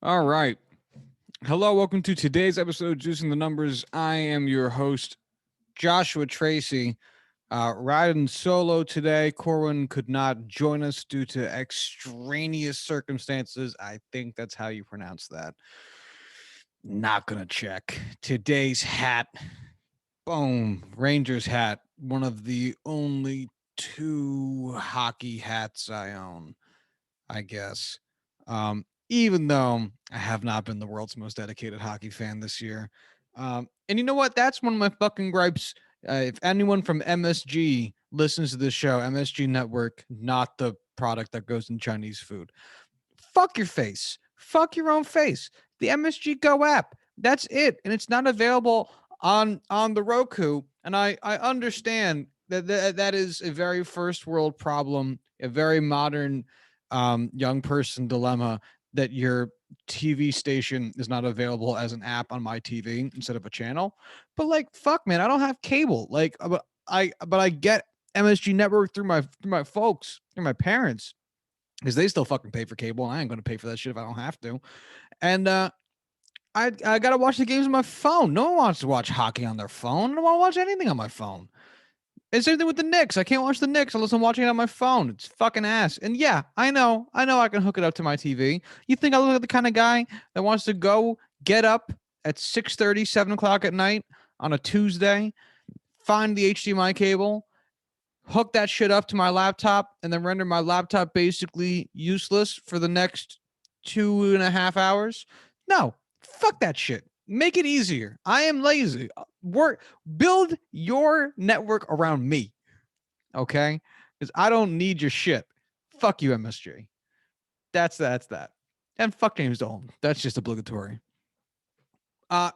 All right. Hello, welcome to today's episode of Juicing the Numbers. I am your host, Joshua Tracy. Riding solo today. Corwin could not join us due to extraneous circumstances. I think that's how you pronounce that. Not gonna check. Today's hat. Boom. Rangers hat. One of the only two hockey hats I own, I guess. Even though I have not been the world's most dedicated hockey fan this year. And you know what? That's one of my fucking gripes. If anyone from MSG listens to this show, MSG Network, not the product that goes in Chinese food, fuck your face. Fuck your own face. The MSG Go app. That's it. And it's not available on the Roku. And I understand that is a very first world problem, a very modern young person dilemma that your TV station is not available as an app on my TV instead of a channel. But like, fuck, man, I don't have cable. Like, but I get MSG Network through my folks, through my parents, because they still fucking pay for cable, and I ain't going to pay for that shit if I don't have to. And I gotta watch the games on my phone. No one wants to watch hockey on their phone. I don't want to watch anything on my phone. And same thing with the Knicks. I can't watch the Knicks unless I'm watching it on my phone. It's fucking ass. And yeah, I know I can hook it up to my TV. You think I look like the kind of guy that wants to go get up at 6:30, 7 o'clock at night on a Tuesday, find the HDMI cable, hook that shit up to my laptop, and then render my laptop basically useless for the next 2.5 hours? No, fuck that shit. Make it easier. I am lazy. Build your network around me, okay? Because I don't need your shit. Fuck you, MSG. That's that. And fuck James Dolan. That's just obligatory.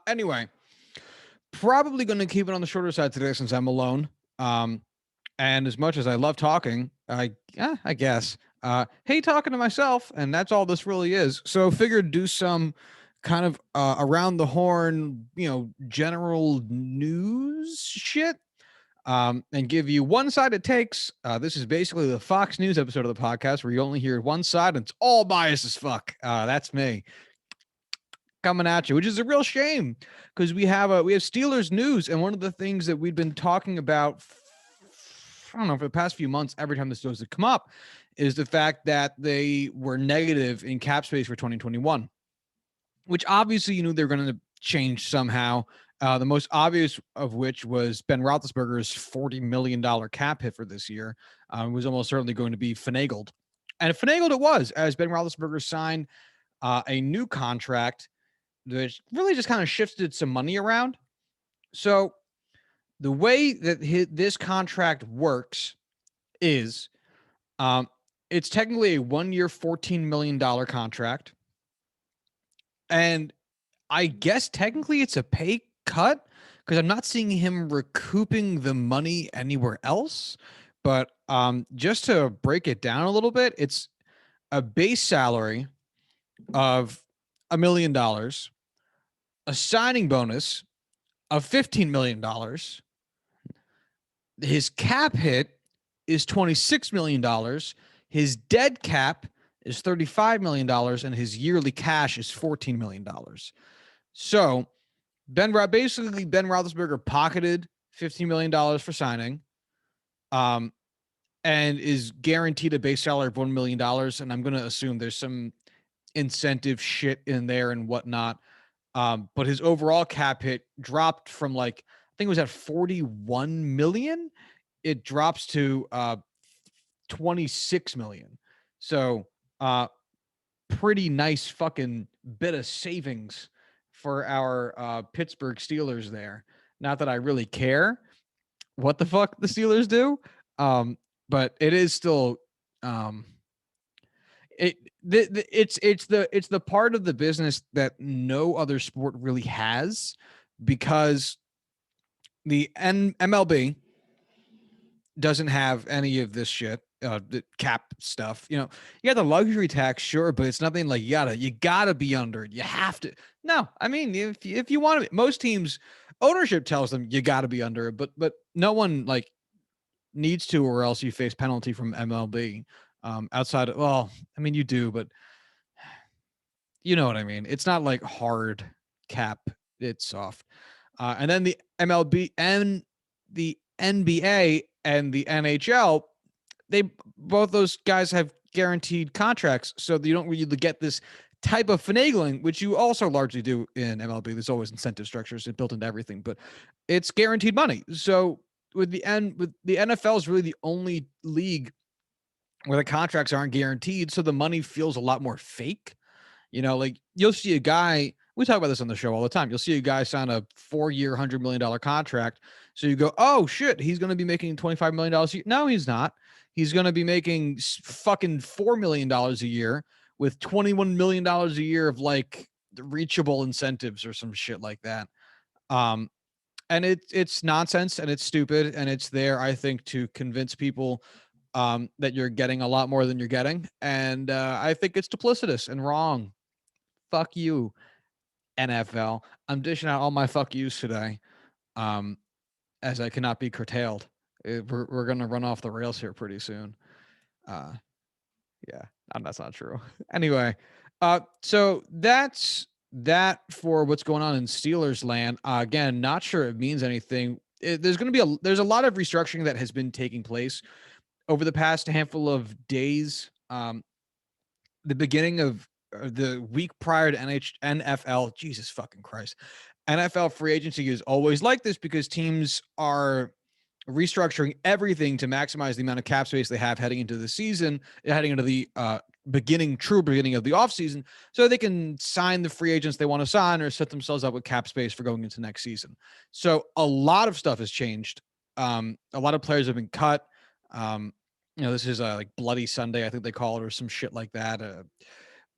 Anyway, probably going to keep it on the shorter side today since I'm alone. And as much as I love talking, I guess hate talking to myself, and that's all this really is. So figured do some kind of around the horn, general news shit, and give you one-sided takes. This is basically the Fox News episode of the podcast where you only hear one side and it's all biased as fuck. That's me coming at you, which is a real shame because we have Steelers news, and one of the things that we've been talking about, I don't know, for the past few months, every time this goes to come up, is the fact that they were negative in cap space for 2021, which obviously you knew they were going to change somehow. The most obvious of which was Ben Roethlisberger's $40 million cap hit for this year was almost certainly going to be finagled. And finagled it was, as Ben Roethlisberger signed a new contract that really just kind of shifted some money around. So the way that this contract works is it's technically a 1-year, $14 million contract. And I guess technically it's a pay cut because I'm not seeing him recouping the money anywhere else. But just to break it down a little bit, it's a base salary of $1 million, a signing bonus of $15 million. His cap hit is $26 million. His dead cap is $35 million, and his yearly cash is $14 million. So Ben Roethlisberger pocketed $15 million for signing, and is guaranteed a base salary of $1 million. And I'm going to assume there's some incentive shit in there and whatnot. But his overall cap hit dropped from I think it was at 41 million. It drops to 26 million. So pretty nice fucking bit of savings for our Pittsburgh Steelers there. Not that I really care what the fuck the Steelers do, but it is still it's the part of the business that no other sport really has, because the MLB doesn't have any of this shit, the cap stuff. You got the luxury tax, sure, but it's nothing like you gotta be under it. You have to. No, I mean, if you want to, most teams ownership tells them you gotta be under it, but no one needs to, or else you face penalty from MLB. Outside of, well, I mean, you do, but You know what I mean? It's not like hard cap. It's soft. And then the MLB and the NBA and the NHL, they both those guys have guaranteed contracts, so you don't really get this type of finagling, which you also largely do in MLB. There's always incentive structures built into everything, but it's guaranteed money. So with the NFL is really the only league where the contracts aren't guaranteed, so the money feels a lot more fake. You know, like you'll see a guy, we talk about this on the show all the time. You'll see a guy sign a 4-year, $100 million contract. So you go, oh shit, he's going to be making $25 million a year. No, he's not. He's going to be making fucking $4 million a year with $21 million a year of like reachable incentives or some shit like that. And it's nonsense and it's stupid. And it's there, I think, to convince people that you're getting a lot more than you're getting. And I think it's duplicitous and wrong. Fuck you, NFL. I'm dishing out all my fuck yous today, as I cannot be curtailed. We're going to run off the rails here pretty soon. Yeah, that's not true. Anyway, so that's that for what's going on in Steelers land. Again, not sure it means anything. There's going to be there's a lot of restructuring that has been taking place over the past handful of days. The beginning of the week prior to NFL, Jesus fucking Christ. NFL free agency is always like this because teams are restructuring everything to maximize the amount of cap space they have heading into the season, heading into the true beginning of the offseason, so they can sign the free agents they want to sign or set themselves up with cap space for going into next season. So a lot of stuff has changed. A lot of players have been cut. This is like Bloody Sunday, I think they call it, or some shit like that,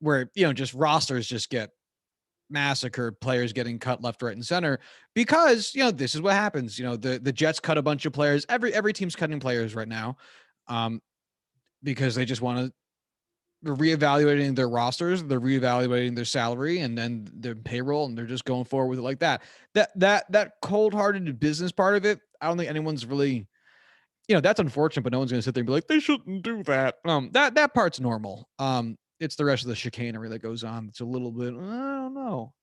where, just rosters just get massacred, players getting cut left, right, and center because, this is what happens. The Jets cut a bunch of players. Every team's cutting players right now because they just want to, they're reevaluating their rosters, they're reevaluating their salary and then their payroll, and they're just going forward with it like that. That cold-hearted business part of it, I don't think anyone's really, that's unfortunate, but no one's going to sit there and be like, they shouldn't do that. That part's normal. It's the rest of the chicanery that goes on. It's a little bit, I don't know.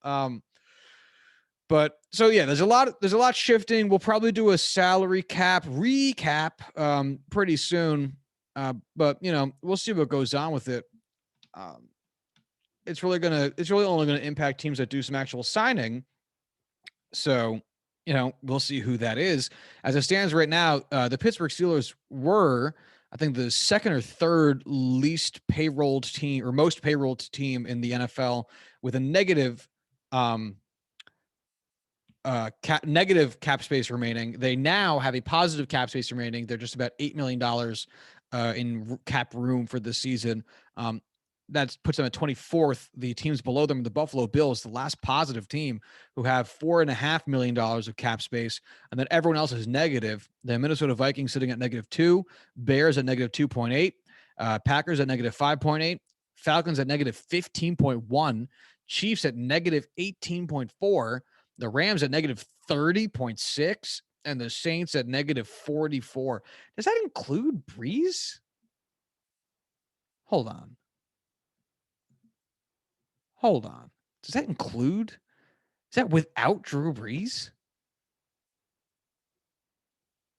But so yeah, there's a lot shifting. We'll probably do a salary cap recap pretty soon. But we'll see what goes on with it. It's really only gonna impact teams that do some actual signing. So, we'll see who that is. As it stands right now, the Pittsburgh Steelers were, I think, the second or third least payrolled team or most payrolled team in the NFL with a negative negative cap space remaining. They now have a positive cap space remaining. They're just about $8 million in cap room for this season. That puts them at 24th. The teams below them, the Buffalo Bills, the last positive team, who have $4.5 million of cap space, and then everyone else is negative. The Minnesota Vikings sitting at -2, Bears at -2.8, Packers at -5.8, Falcons at -15.1, Chiefs at -18.4, the Rams at -30.6, and the Saints at -44. Does that include Breeze? Hold on. Does that include? Is that without Drew Brees?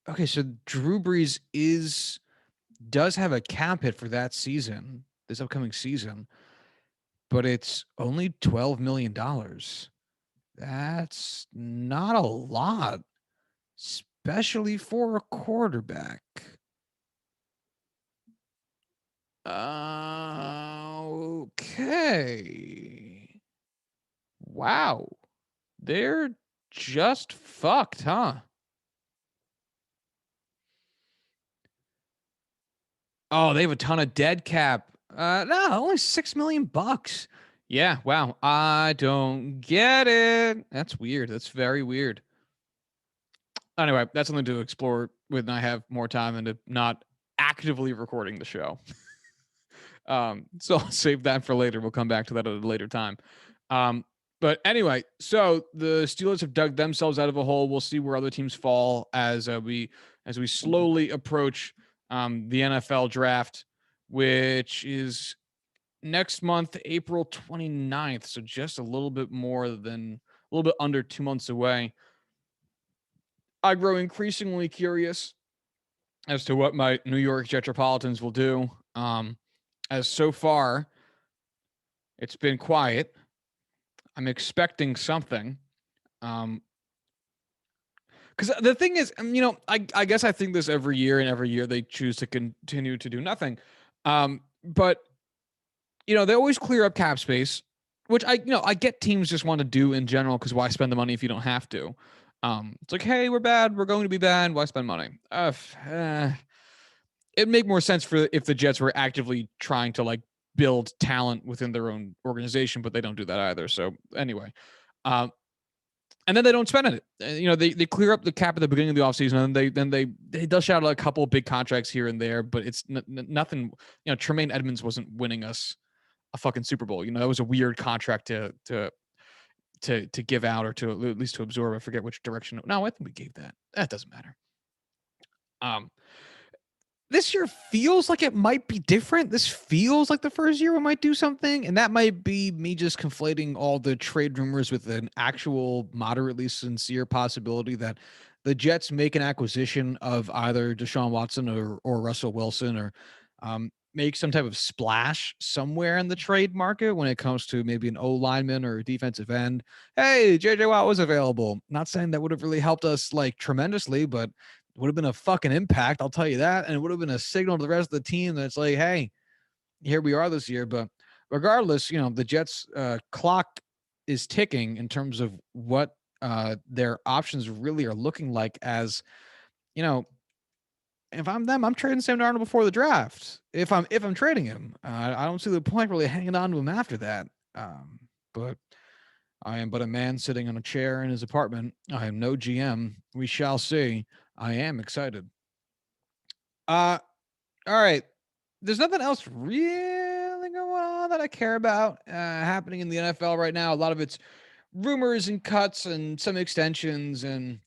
Okay, so Drew Brees does have a cap hit for that season, this upcoming season, but it's only $12 million. That's not a lot, especially for a quarterback. Okay. Wow. They're just fucked, huh? Oh, they have a ton of dead cap. No, only $6 million. Yeah, wow. I don't get it. That's weird. That's very weird. Anyway, that's something to explore when I have more time and not actively recording the show. So I'll save that for later. We'll come back to that at a later time. But anyway, so the Steelers have dug themselves out of a hole. We'll see where other teams fall as we slowly approach the NFL draft, which is next month, April 29th. So just a little bit under 2 months away. I grow increasingly curious as to what my New York Metropolitans will do. As so far, it's been quiet. I'm expecting something. Because the thing is, I guess I think this every year, and every year they choose to continue to do nothing. But they always clear up cap space, which I get teams just want to do in general, because why spend the money if you don't have to? It's like, hey, we're bad, we're going to be bad, why spend money? It'd make more sense if the Jets were actively trying to like build talent within their own organization, but they don't do that either. So anyway, and then they don't spend it. They clear up the cap at the beginning of the offseason, and then they dish out a couple of big contracts here and there, but it's nothing. Tremaine Edmonds wasn't winning us a fucking Super Bowl. That was a weird contract to give out, or to at least to absorb. I forget which direction. No, I think we gave that. That doesn't matter. This year feels like it might be different. This feels like the first year we might do something, and that might be me just conflating all the trade rumors with an actual moderately sincere possibility that the Jets make an acquisition of either Deshaun Watson or Russell Wilson, or make some type of splash somewhere in the trade market when it comes to maybe an O lineman or a defensive end. Hey, JJ Watt was available. Not saying that would have really helped us like tremendously, but would have been a fucking impact, I'll tell you that. And it would have been a signal to the rest of the team that it's like, hey, here we are this year. But regardless, the Jets clock is ticking in terms of what their options really are looking like. As if I'm them, I'm trading Sam Darnold before the draft. If I'm trading him, I don't see the point really hanging on to him after that. But I am but a man sitting on a chair in his apartment. I am no GM. We shall see. I am excited. All right. There's nothing else really going on that I care about happening in the NFL right now. A lot of it's rumors and cuts and some extensions, and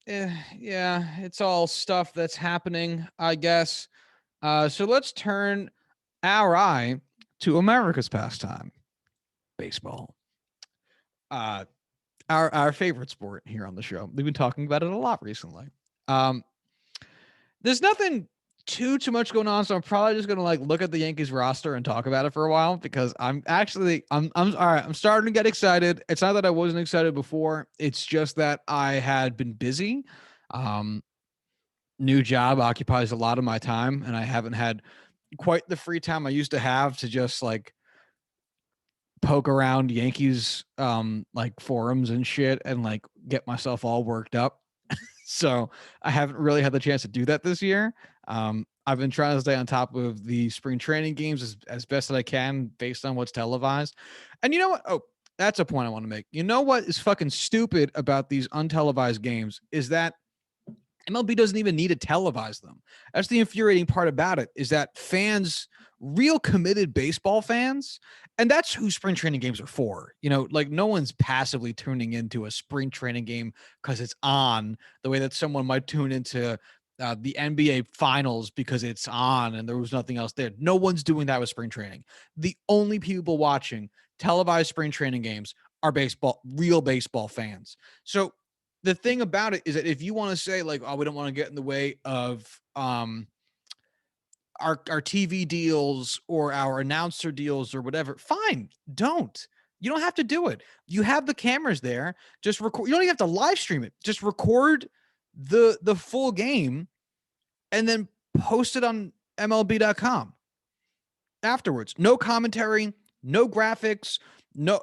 it's all stuff that's happening, I guess. So let's turn our eye to America's pastime, baseball. Our favorite sport here on the show. We've been talking about it a lot recently. There's nothing too much going on, so I'm probably just gonna like look at the Yankees roster and talk about it for a while, because I'm all right. I'm starting to get excited. It's not that I wasn't excited before. It's just that I had been busy. New job occupies a lot of my time, and I haven't had quite the free time I used to have to just like poke around Yankees like forums and shit and like get myself all worked up. So I haven't really had the chance to do that this year. I've been trying to stay on top of the spring training games as best that I can based on what's televised. And you know what? Oh, that's a point I want to make. You know what is fucking stupid about these untelevised games is that MLB doesn't even need to televise them. That's the infuriating part about it, is that fans, real committed baseball fans, and that's who spring training games are for. Like no one's passively tuning into a spring training game because it's on, the way that someone might tune into the NBA finals because it's on and there was nothing else there. No one's doing that with spring training. The only people watching televised spring training games are real baseball fans. So the thing about it is that if you want to say like, oh, we don't want to get in the way of our TV deals or our announcer deals or whatever, fine, don't. You don't have to do it. You have the cameras there. Just record. You don't even have to live stream it. Just record the full game and then post it on MLB.com afterwards. No commentary, no graphics, no.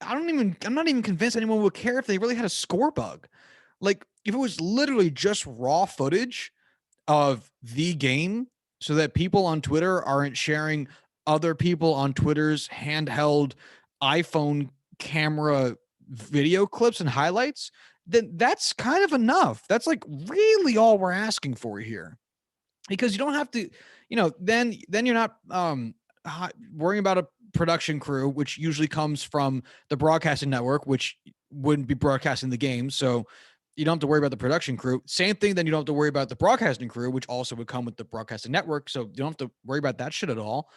I'm not even convinced anyone would care if they really had a score bug. Like if it was literally just raw footage of the game, so that people on Twitter aren't sharing other people on Twitter's handheld iPhone camera video clips and highlights, then that's kind of enough. That's like really all we're asking for here. Because you don't have to, then you're not worrying about a production crew, which usually comes from the broadcasting network, which wouldn't be broadcasting the game. So you don't have to worry about the production crew. Same thing, then you don't have to worry about the broadcasting crew, which also would come with the broadcasting network. So you don't have to worry about that shit at all.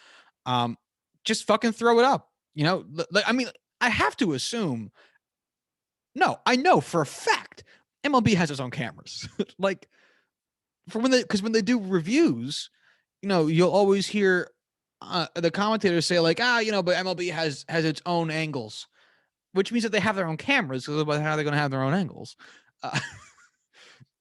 just fucking throw it up. I mean, I have to assume. No, I know for a fact MLB has its own cameras. Like because when they do reviews, you'll always hear the commentators say like, but MLB has its own angles, which means that they have their own cameras. Because how are they going to have their own angles?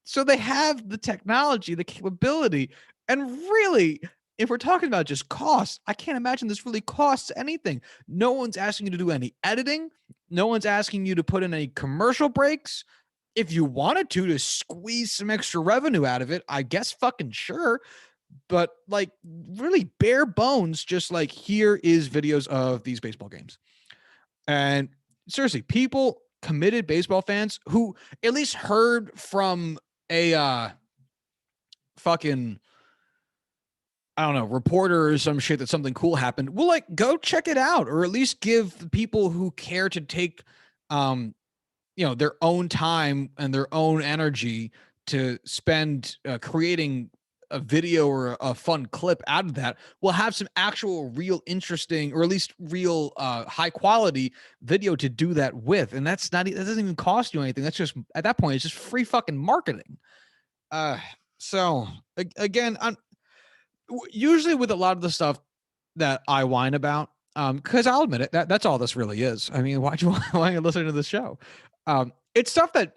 So they have the technology, the capability, and really, if we're talking about just costs, I can't imagine this really costs anything. No one's asking you to do any editing. No one's asking you to put in any commercial breaks. If you wanted to squeeze some extra revenue out of it, I guess fucking sure. But like really bare bones, just like here is videos of these baseball games. And seriously, people, committed baseball fans who at least heard from a fucking, I don't know, reporter or some shit that something cool happened, will like go check it out, or at least give the people who care to take their own time and their own energy to spend creating a video or a fun clip out of that, will have some actual real interesting, or at least real high quality video to do that with. And that doesn't even cost you anything. That's just, at that point, it's just free fucking marketing. So again, I'm usually with a lot of the stuff that I whine about, because I'll admit it, that's all this really is. I mean, why are you listening to the show? It's stuff that,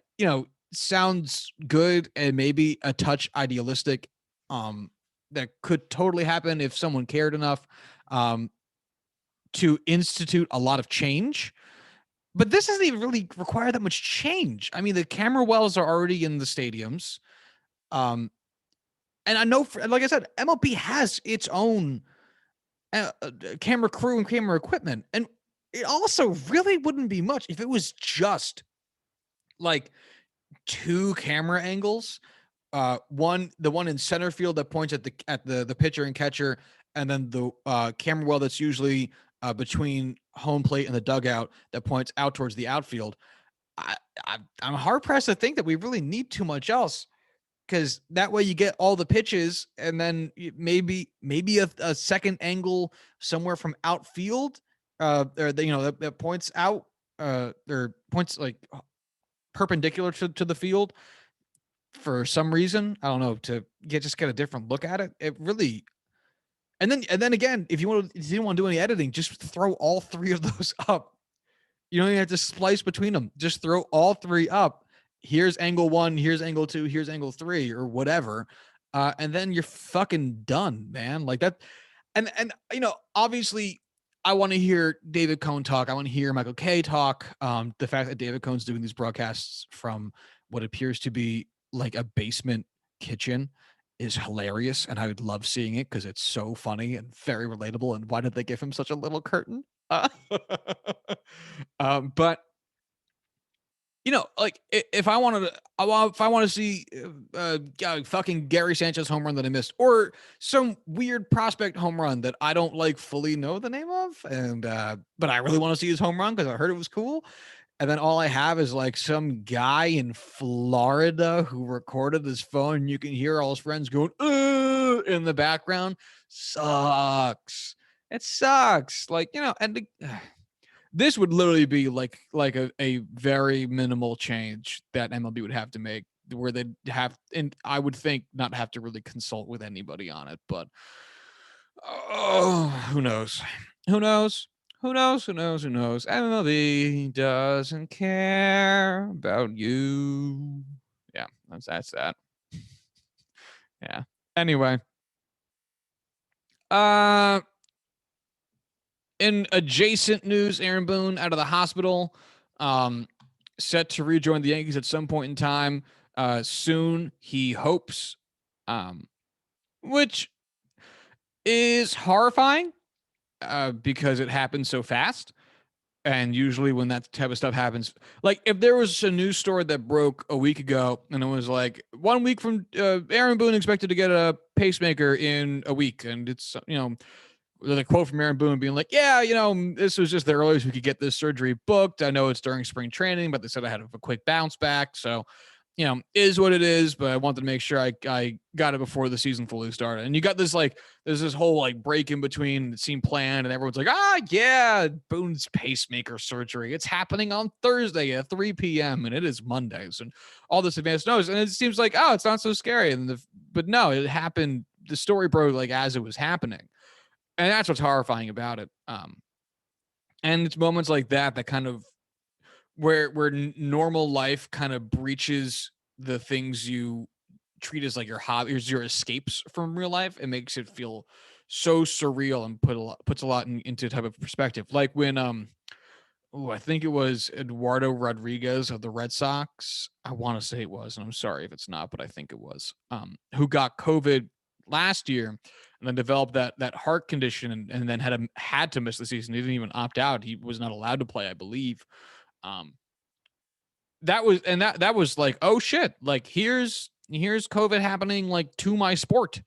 sounds good and maybe a touch idealistic, that could totally happen if someone cared enough to institute a lot of change. But this doesn't even really require that much change. I mean, the camera wells are already in the stadiums. And I know, like I said, MLB has its own camera crew and camera equipment. And it also really wouldn't be much if it was just like 2 camera angles. The one in center field that points at the pitcher and catcher, and then the camera well that's usually between home plate and the dugout that points out towards the outfield. I'm hard pressed to think that we really need too much else, because that way you get all the pitches, and then maybe a second angle somewhere from outfield, or that points out, or points like perpendicular to the field for some reason. I don't know, to get a different look at it. It really, and then again, if you didn't want to do any editing, just throw all 3 of those up. You don't even have to splice between them. Just throw all 3 up. Here's angle 1, here's angle 2, here's angle 3, or whatever. And then you're fucking done, man. Like that. And obviously I want to hear David Cohn talk. I want to hear Michael Kay talk. The fact that David Cohn's doing these broadcasts from what appears to be like a basement kitchen is hilarious. And I would love seeing it because it's so funny and very relatable. And why did they give him such a little curtain? But like if I want to see fucking Gary Sanchez home run that I missed, or some weird prospect home run that I don't like fully know the name of, and but I really want to see his home run because I heard it was cool, and then all I have is like some guy in Florida who recorded his phone, and you can hear all his friends going in the background. Sucks. It sucks. Like, and this would literally be like a very minimal change that MLB would have to make, where they'd have, and I would think, not have to really consult with anybody on it. But who knows? Who knows? Who knows? Who knows? Who knows? MLB doesn't care about you. Yeah, that's that. Yeah. Anyway. In adjacent news, Aaron Boone out of the hospital, set to rejoin the Yankees at some point in time soon, he hopes, which is horrifying because it happens so fast. And usually when that type of stuff happens, like if there was a news story that broke a week ago and it was like 1 week from Aaron Boone expected to get a pacemaker in a week, and it's, there's a quote from Aaron Boone being like, yeah, this was just the earliest we could get this surgery booked. I know it's during spring training, but they said I had a quick bounce back. So is what it is, but I wanted to make sure I got it before the season fully started. And you got this there's this whole break in between that seemed planned, and everyone's like, yeah, Boone's pacemaker surgery. It's happening on Thursday at 3 p.m. and it is Mondays and all this advanced notice. And it seems like, it's not so scary. But no, it happened. The story broke as it was happening. And that's what's horrifying about it. And it's moments like that kind of where normal life kind of breaches the things you treat as your hobbies, your escapes from real life. It makes it feel so surreal and puts a lot into type of perspective. Like when I think it was Eduardo Rodriguez of the Red Sox. I want to say it was, and I'm sorry if it's not, but I think it was. Who got COVID last year and then developed that heart condition and then had to miss the season. He didn't even opt out. He was not allowed to play, I believe. That was like, oh shit, here's COVID happening to my sport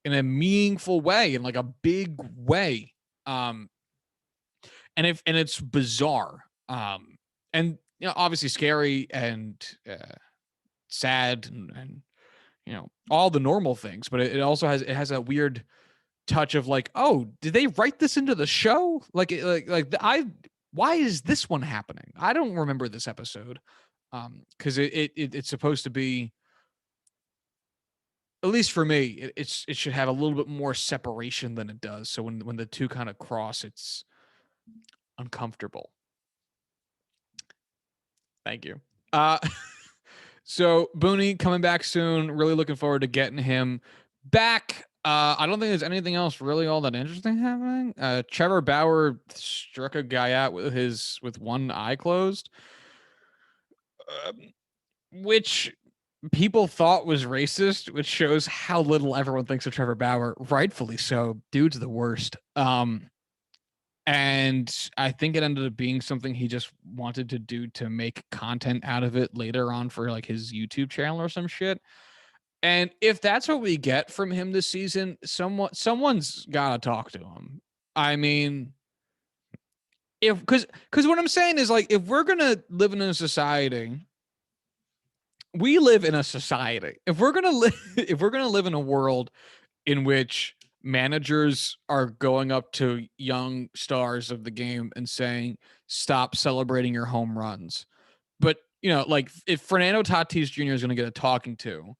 in a meaningful way, in a big way. And it's bizarre. And obviously scary and sad and all the normal things, but it also has a weird touch of oh, did they write this into the show? Why is this one happening? I don't remember this episode. Because it's supposed to be, at least for me, it should have a little bit more separation than it does. So when the two kind of cross, it's uncomfortable. Thank you. So Booney coming back soon. Really looking forward to getting him back. I don't think there's anything else really all that interesting happening. Trevor Bauer struck a guy out with one eye closed, which people thought was racist, which shows how little everyone thinks of Trevor Bauer. Rightfully so. Dude's the worst. And I think it ended up being something he just wanted to do to make content out of it later on for his YouTube channel or some shit. And if that's what we get from him this season, someone's got to talk to him. I mean, because what I'm saying is if we're going to live in a society, we live in a society. If we're going to live in a world in which managers are going up to young stars of the game and saying, stop celebrating your home runs. But, if Fernando Tatis Jr. is going to get a talking to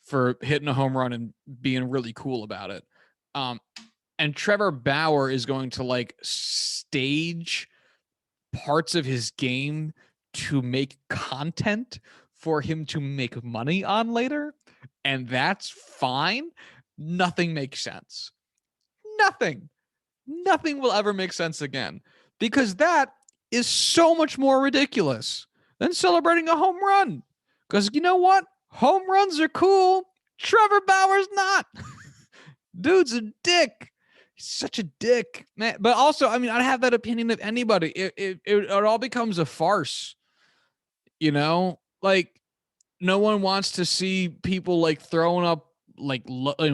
for hitting a home run and being really cool about it, and Trevor Bauer is going to stage parts of his game to make content for him to make money on later, and that's fine, nothing makes sense. Nothing will ever make sense again, because that is so much more ridiculous than celebrating a home run. Because you know what? Home runs are cool. Trevor Bauer's not. Dude's a dick. He's such a dick, man. But also, I mean, I have that opinion of anybody. It all becomes a farce. No one wants to see people throwing up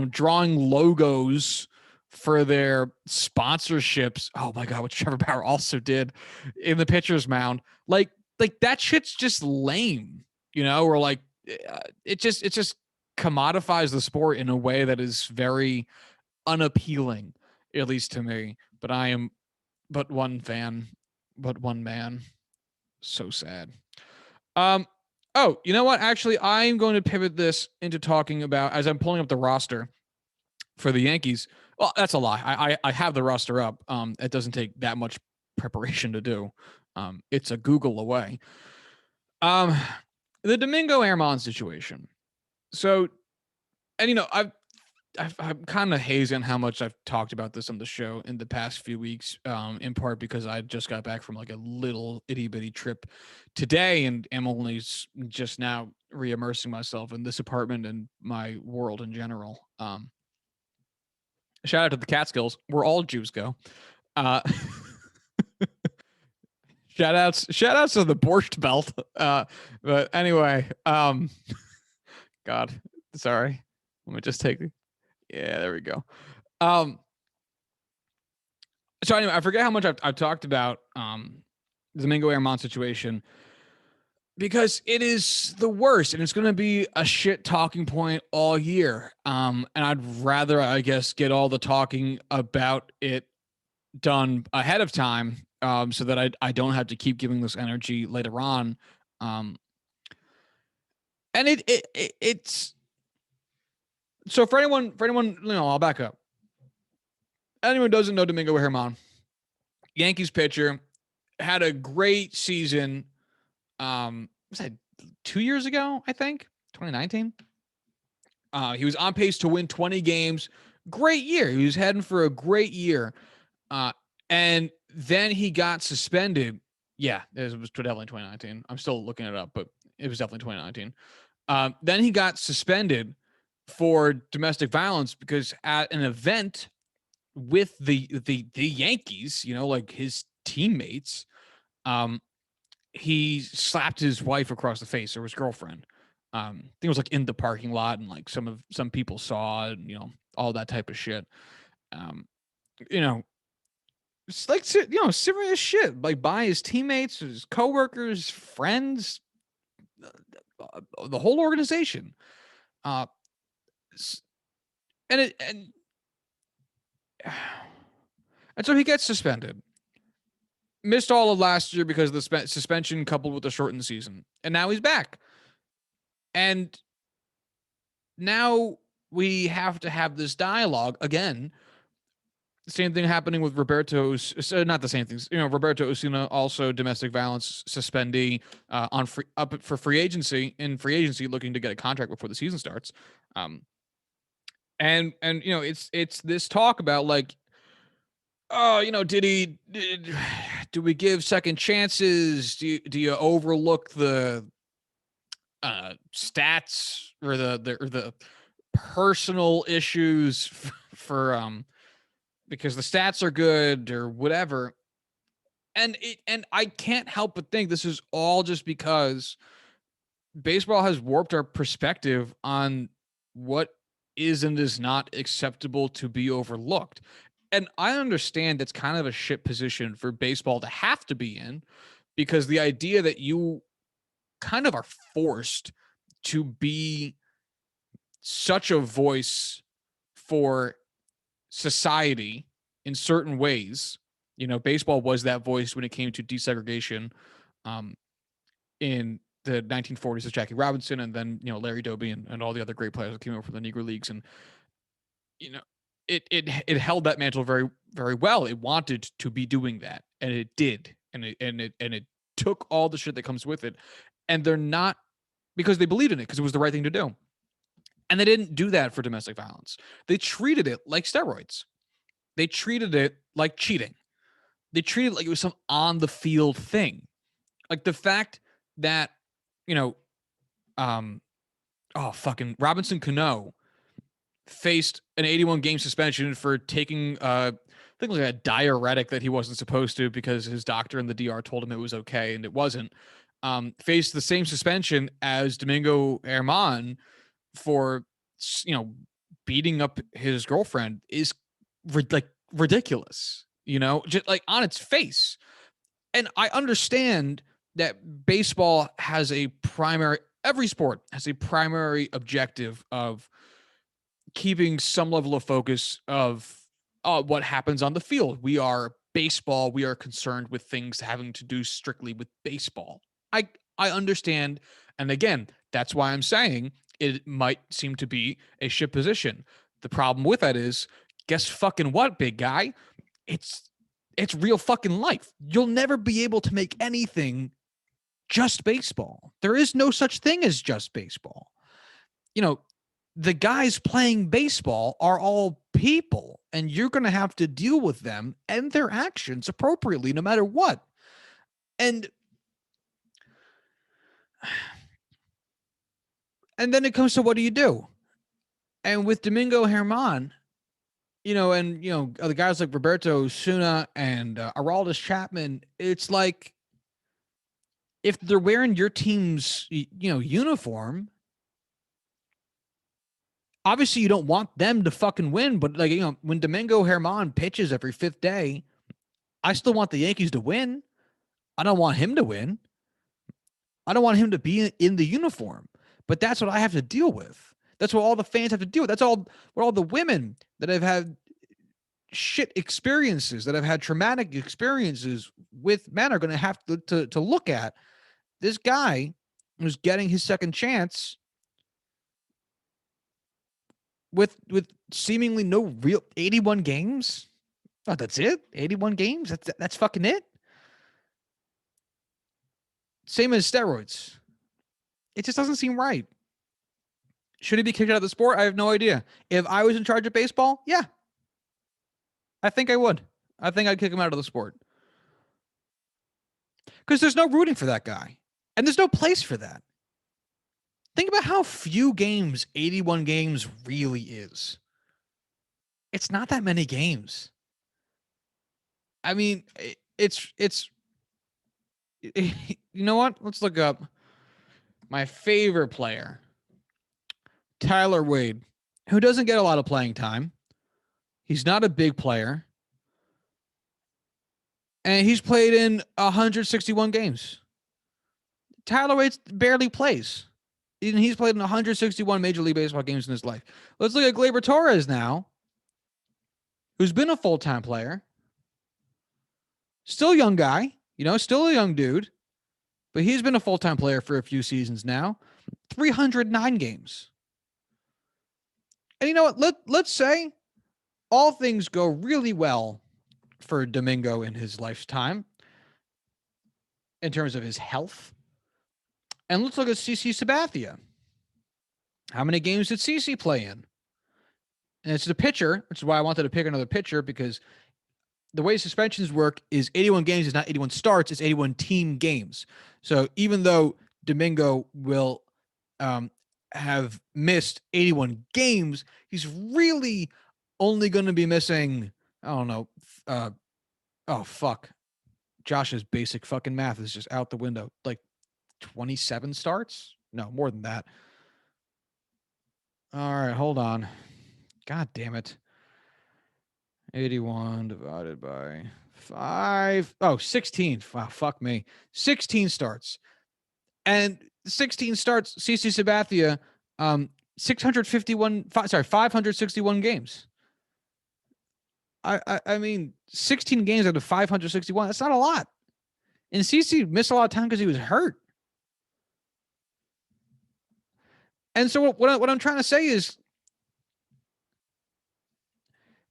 drawing logos for their sponsorships. Oh my god, what Trevor Bauer also did in the pitcher's mound. Like that shit's just lame, or it just commodifies the sport in a way that is very unappealing, at least to me. But I am but one fan, but one man. So sad. Oh, you know what? Actually, I'm going to pivot this into talking about, as I'm pulling up the roster for the Yankees. Well, that's a lie. I have the roster up. It doesn't take that much preparation to do. It's a Google away. The Domingo Herman situation. So, and I'm kind of hazy on how much I've talked about this on the show in the past few weeks, in part because I just got back from a little itty bitty trip today, and am only just now re-immersing myself in this apartment and my world in general. Shout out to the Catskills, where all Jews go. Shout outs to the Borscht Belt. But anyway, God, sorry. Let me just take. Yeah, there we go. So anyway, I forget how much I've talked about the Domingo Herman situation. because it is the worst, and it's going to be a shit talking point all year. And I'd rather, I guess, get all the talking about it done ahead of time, so that I don't have to keep giving this energy later on. And it's so for anyone, I'll back up. Anyone who doesn't know Domingo Germán, Yankees pitcher, had a great season. Was that 2 years ago? I think 2019. He was on pace to win 20 games. Great year. He was heading for a great year. And then he got suspended. Yeah, it was definitely 2019. I'm still looking it up, but it was definitely 2019. Then he got suspended for domestic violence because at an event with the Yankees, like his teammates, he slapped his wife across the face, or his girlfriend. I think it was like in the parking lot, and like some people saw it, all that type of shit. You know, it's like, serious shit, like by his teammates, his coworkers, friends, the whole organization. Uh, and it and so he gets suspended. Missed all of last year because of the suspension coupled with the shortened season. And now he's back. And now we have to have this dialogue again. Same thing happening with Roberto. Not the same things. Roberto Osuna, also domestic violence suspendee, up for free agency, looking to get a contract before the season starts. And it's this talk about like, oh, do we give second chances? Do you overlook the stats or the personal issues for because the stats are good or whatever? And I can't help but think this is all just because baseball has warped our perspective on what is and is not acceptable to be overlooked. And I understand that's kind of a shit position for baseball to have to be in, because the idea that you kind of are forced to be such a voice for society in certain ways. Baseball was that voice when it came to desegregation in the 1940s with Jackie Robinson, and then, Larry Doby and all the other great players that came over from the Negro Leagues. And, it held that mantle very, very well. It wanted to be doing that, and it did. And it took all the shit that comes with it. And they're not, because they believed in it, because it was the right thing to do. And they didn't do that for domestic violence. They treated it like steroids. They treated it like cheating. They treated it like it was some on the field thing. Like the fact that, fucking Robinson Cano faced an 81 game suspension for taking, I think like a diuretic that he wasn't supposed to, because his doctor and the DR told him it was okay and it wasn't. Faced the same suspension as Domingo Germán for, beating up his girlfriend is like ridiculous, just like on its face. And I understand that baseball has every sport has a primary objective of keeping some level of focus of what happens on the field. We are baseball. We are concerned with things having to do strictly with baseball. I understand. And again, that's why I'm saying it might seem to be a shit position. The problem with that is, guess fucking what, big guy? It's real fucking life. You'll never be able to make anything just baseball. There is no such thing as just baseball. The guys playing baseball are all people, and you're going to have to deal with them and their actions appropriately, no matter what. And then it comes to, what do you do? And with Domingo Germán, the guys like Roberto Osuna and Aroldis Chapman, it's like, if they're wearing your team's, uniform, obviously you don't want them to fucking win. But like, when Domingo Germán pitches every fifth day, I still want the Yankees to win. I don't want him to win. I don't want him to be in the uniform, but that's what I have to deal with. That's what all the fans have to deal with. That's all what all the women that have had shit experiences, that have had traumatic experiences with men are going to have to look at. This guy who's getting his second chance with seemingly no real 81 games. Oh, that's it? 81 games? That's fucking it? Same as steroids. It just doesn't seem right. Should he be kicked out of the sport? I have no idea. If I was in charge of baseball, yeah. I think I would. I think I'd kick him out of the sport. Because there's no rooting for that guy. And there's no place for that. Think about how few games 81 games really is. It's not that many games. I mean, it's you know what? Let's look up my favorite player, Tyler Wade, who doesn't get a lot of playing time. He's not a big player. And he's played in 161 games. Tyler Wade barely plays. And he's played in 161 Major League Baseball games in his life. Let's look at Gleyber Torres now, who's been a full-time player. Still a young guy, still a young dude. But he's been a full-time player for a few seasons now. 309 games. And you know what? Let's say all things go really well for Domingo in his lifetime in terms of his health. And let's look at CC Sabathia. How many games did CC play in? And it's the pitcher, which is why I wanted to pick another pitcher, because the way suspensions work is 81 games is not 81 starts, it's 81 team games. So even though Domingo will have missed 81 games, he's really only going to be missing, I don't know, oh, fuck. Josh's basic fucking math is just out the window. Like 27 starts? No, more than that. All right, hold on. God damn it. 81 divided by 5. Oh, 16. Wow, fuck me. 16 starts. And 16 starts, CC Sabathia, 561 games. I mean, 16 games out of 561, that's not a lot. And CC missed a lot of time because he was hurt. And so what I'm trying to say is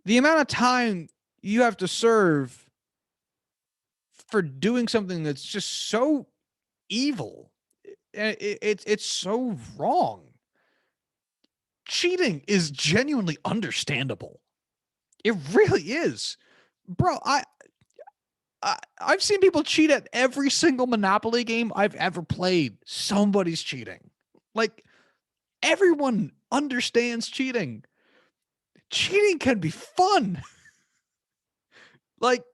the amount of time you have to serve for doing something that's just so evil, it's so wrong. Cheating is genuinely understandable. It really is. Bro, I've seen people cheat at every single Monopoly game I've ever played. Somebody's cheating. Like, everyone understands cheating. Cheating can be fun. Like,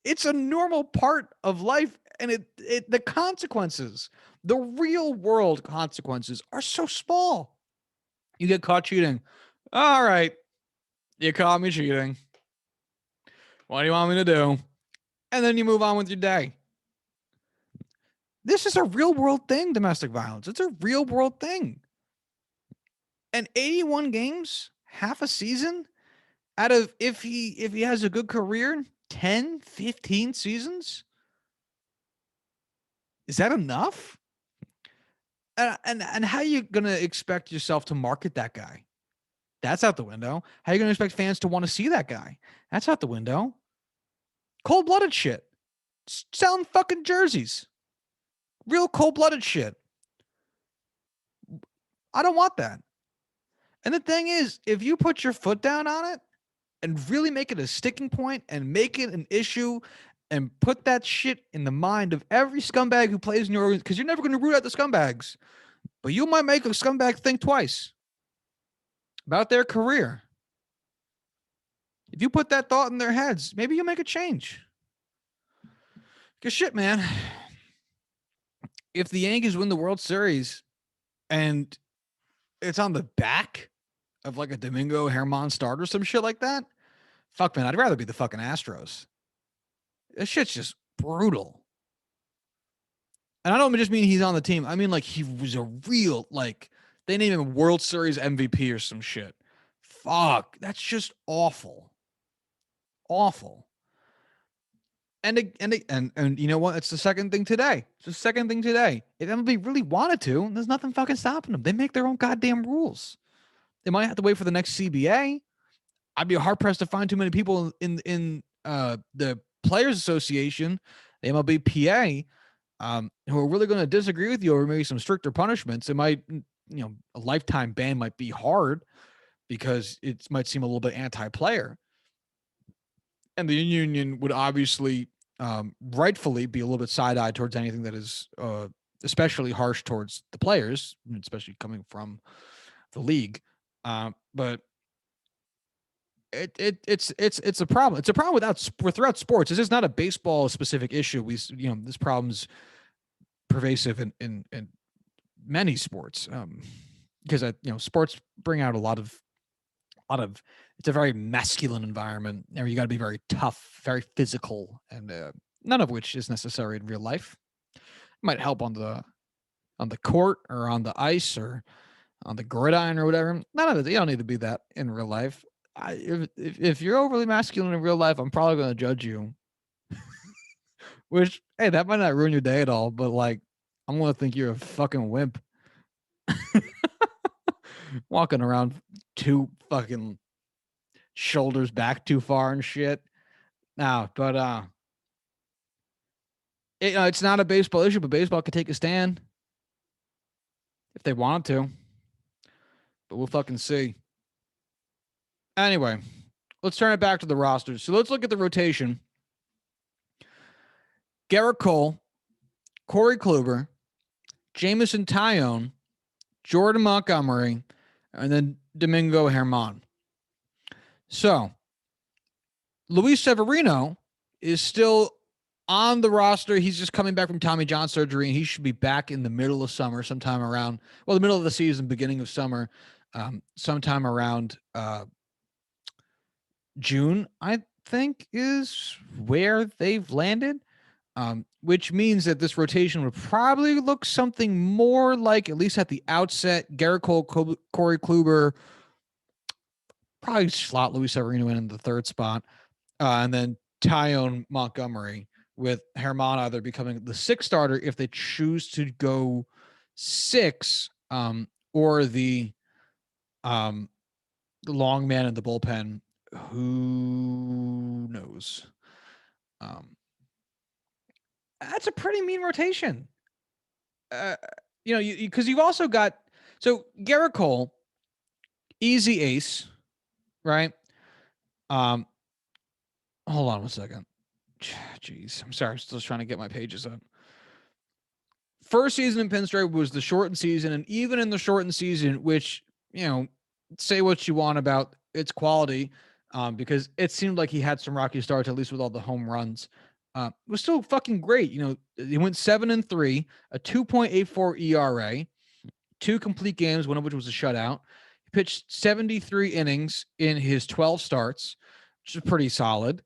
it's a normal part of life, and the consequences, the real world consequences, are so small. You get caught cheating. All right, you caught me cheating. What do you want me to do? And then you move on with your day. This is a real world thing, domestic violence. It's a real world thing. And 81 games, half a season, out of, if he has a good career, 10, 15 seasons? Is that enough? And how are you going to expect yourself to market that guy? That's out the window. How are you going to expect fans to want to see that guy? That's out the window. Cold-blooded shit. Selling fucking jerseys. Real cold-blooded shit. I don't want that. And the thing is, if you put your foot down on it and really make it a sticking point and make it an issue and put that shit in the mind of every scumbag who plays in your organization, because you're never going to root out the scumbags, but you might make a scumbag think twice about their career. If you put that thought in their heads, maybe you'll make a change. Because shit, man, if the Yankees win the World Series and it's on the back of like a Domingo Germán start or some shit like that, fuck, man, I'd rather be the fucking Astros. This shit's just brutal. And I don't just mean he's on the team. I mean, like, he was a real, like, they named him World Series MVP or some shit. Fuck. That's just awful. Awful. And you know what? It's the second thing today. It's the second thing today. If MLB really wanted to, there's nothing fucking stopping them. They make their own goddamn rules. They might have to wait for the next CBA. I'd be hard pressed to find too many people in the Players Association, the MLBPA, who are really going to disagree with you over maybe some stricter punishments. It might, a lifetime ban might be hard because it might seem a little bit anti-player. And the union would obviously rightfully be a little bit side-eyed towards anything that is especially harsh towards the players, especially coming from the league. But it's a problem. It's a problem throughout sports. This is not a baseball specific issue. This problem's pervasive in many sports because sports bring out a lot of it's a very masculine environment. You got to be very tough, very physical, and none of which is necessary in real life. It might help on the court or on the ice or on the gridiron or whatever. None of it. You don't need to be that in real life. If you're overly masculine in real life, I'm probably going to judge you. Which, hey, that might not ruin your day at all, but like, I'm going to think you're a fucking wimp. Walking around too fucking shoulders back too far and shit. Now, but it's not a baseball issue, but baseball could take a stand if they wanted to. But we'll fucking see. Anyway, let's turn it back to the rosters. So let's look at the rotation. Gerrit Cole, Corey Kluber, Jameson Taillon, Jordan Montgomery, and then Domingo Germán. So, Luis Severino is still on the roster. He's just coming back from Tommy John surgery, and he should be back in the middle of summer, sometime around, the middle of the season, beginning of summer, sometime around June, I think, is where they've landed. Which means that this rotation would probably look something more like, at least at the outset, Gerrit Cole, Corey Kluber, probably slot Luis Severino in the third spot, and then Taillon, Montgomery, with Germán either becoming the sixth starter if they choose to go six, or the long man in the bullpen. Who knows? That's a pretty mean rotation. Because you've also got, so Gerrit Cole, easy ace, right? Hold on one second. Jeez, I'm sorry. I'm still trying to get my pages up. First season in Pinstripe was the shortened season, and even in the shortened season, which, say what you want about its quality, because it seemed like he had some rocky starts, at least with all the home runs. It was still fucking great. He went 7-3, a 2.84 ERA, 2 complete games, one of which was a shutout. He pitched 73 innings in his 12 starts, which is pretty solid.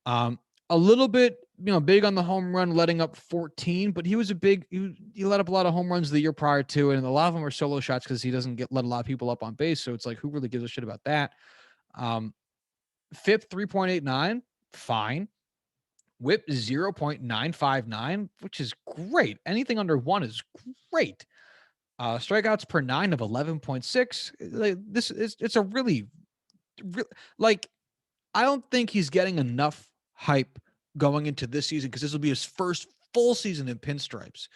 A little bit, big on the home run, letting up 14, but he let up a lot of home runs the year prior to it, and a lot of them are solo shots because he doesn't let a lot of people up on base. So it's like, who really gives a shit about that? FIP 3.89, fine. WHIP 0.959, which is great. Anything under 1 is great. Strikeouts per 9 of 11.6. It's a really, like, I don't think he's getting enough hype going into this season because this will be his first full season in pinstripes.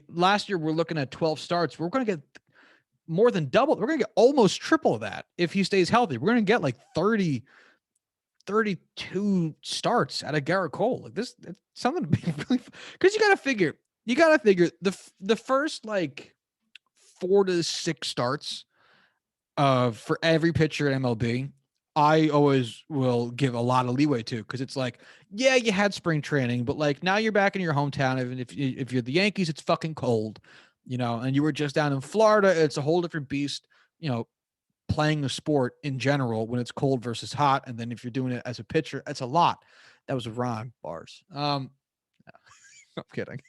Last year we're looking at 12 starts. We're going to get more than double. We're going to get almost triple of that if he stays healthy. We're going to get like 32 starts out of Gerrit Cole. Like this, it's something to be really, because you got to figure the first like 4 to 6 starts for every pitcher at MLB. I always will give a lot of leeway to, because it's like, yeah, you had spring training, but like now you're back in your hometown. Even if you're the Yankees, it's fucking cold, and you were just down in Florida. It's a whole different beast, playing the sport in general when it's cold versus hot. And then if you're doing it as a pitcher, it's a lot. That was a rhyme, bars. I'm kidding.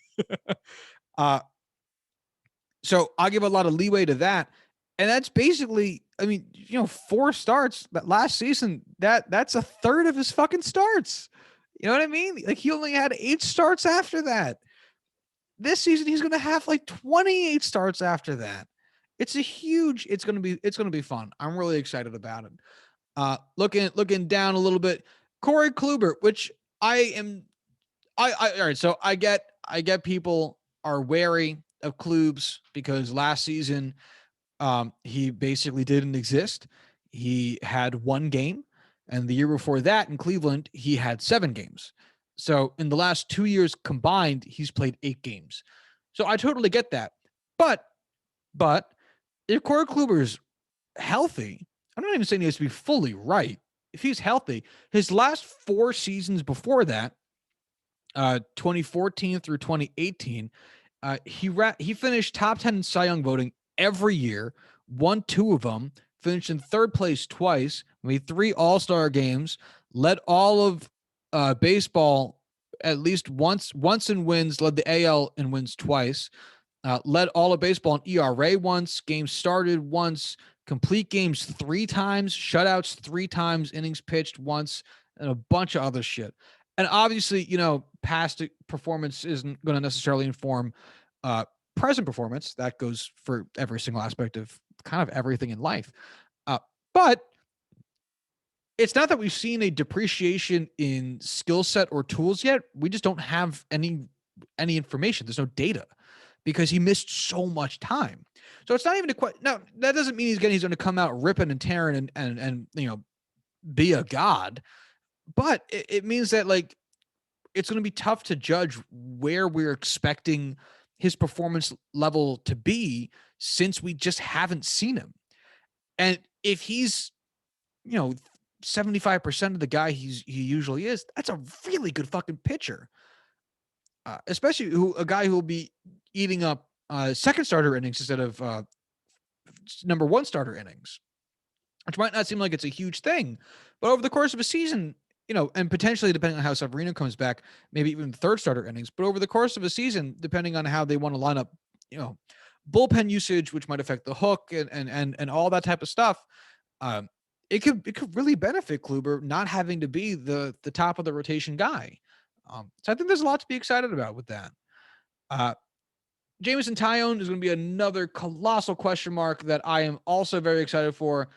So I'll give a lot of leeway to that. And that's basically, I mean, 4 starts that last season, that's a third of his fucking starts. You know what I mean? Like he only had 8 starts after that. This season he's going to have like 28 starts after that. It's going to be fun. I'm really excited about it. Looking down a little bit, Corey Kluber, which all right. So I get people are wary of Klubs because last season, he basically didn't exist. He had 1 game, and the year before that in Cleveland, he had 7 games. So in the last 2 years combined, he's played 8 games. So I totally get that. But if Corey Kluber's healthy, I'm not even saying he has to be fully right. If he's healthy, his last 4 seasons before that, 2014 through 2018, he finished top 10 in Cy Young voting every year, won 2 of them, finished in 3rd place twice, made 3 All-Star games, led all of baseball at least once in wins, led the AL in wins twice, led all of baseball in ERA once, games started once, complete games 3 times, shutouts 3 times, innings pitched once, and a bunch of other shit. And obviously, past performance isn't going to necessarily inform present performance. That goes for every single aspect of kind of everything in life. But it's not that we've seen a depreciation in skill set or tools yet. We just don't have any information. There's no data because he missed so much time. So it's not even a question. Now, that doesn't mean he's going to come out ripping and tearing and be a god. But it means that like it's going to be tough to judge where we're expecting his performance level to be since we just haven't seen him. And if he's, 75% of the guy he usually is, that's a really good fucking pitcher. Especially a guy who will be eating up second starter innings instead of number 1 starter innings, which might not seem like it's a huge thing, but over the course of a season, and potentially depending on how Severino comes back, maybe even 3rd starter innings, but over the course of a season, depending on how they want to line up, bullpen usage, which might affect the hook and all that type of stuff, it could really benefit Kluber not having to be the top of the rotation guy. So I think there's a lot to be excited about with that. Jameson Taillon is going to be another colossal question mark that I am also very excited for.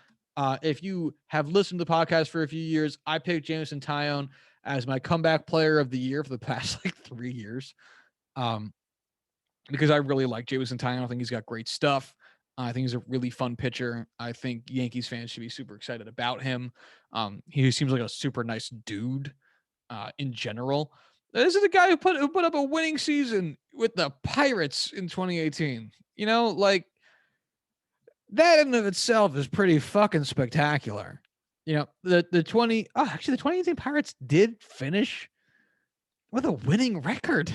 If you have listened to the podcast for a few years, I picked Jameson Taillon as my comeback player of the year for the past 3 years. Because I really like Jameson Taillon. I think he's got great stuff. I think he's a really fun pitcher. I think Yankees fans should be super excited about him. He seems like a super nice dude in general. This is the guy who put up a winning season with the Pirates in 2018. Like that in and of itself is pretty fucking spectacular. The 2018 Pirates did finish with a winning record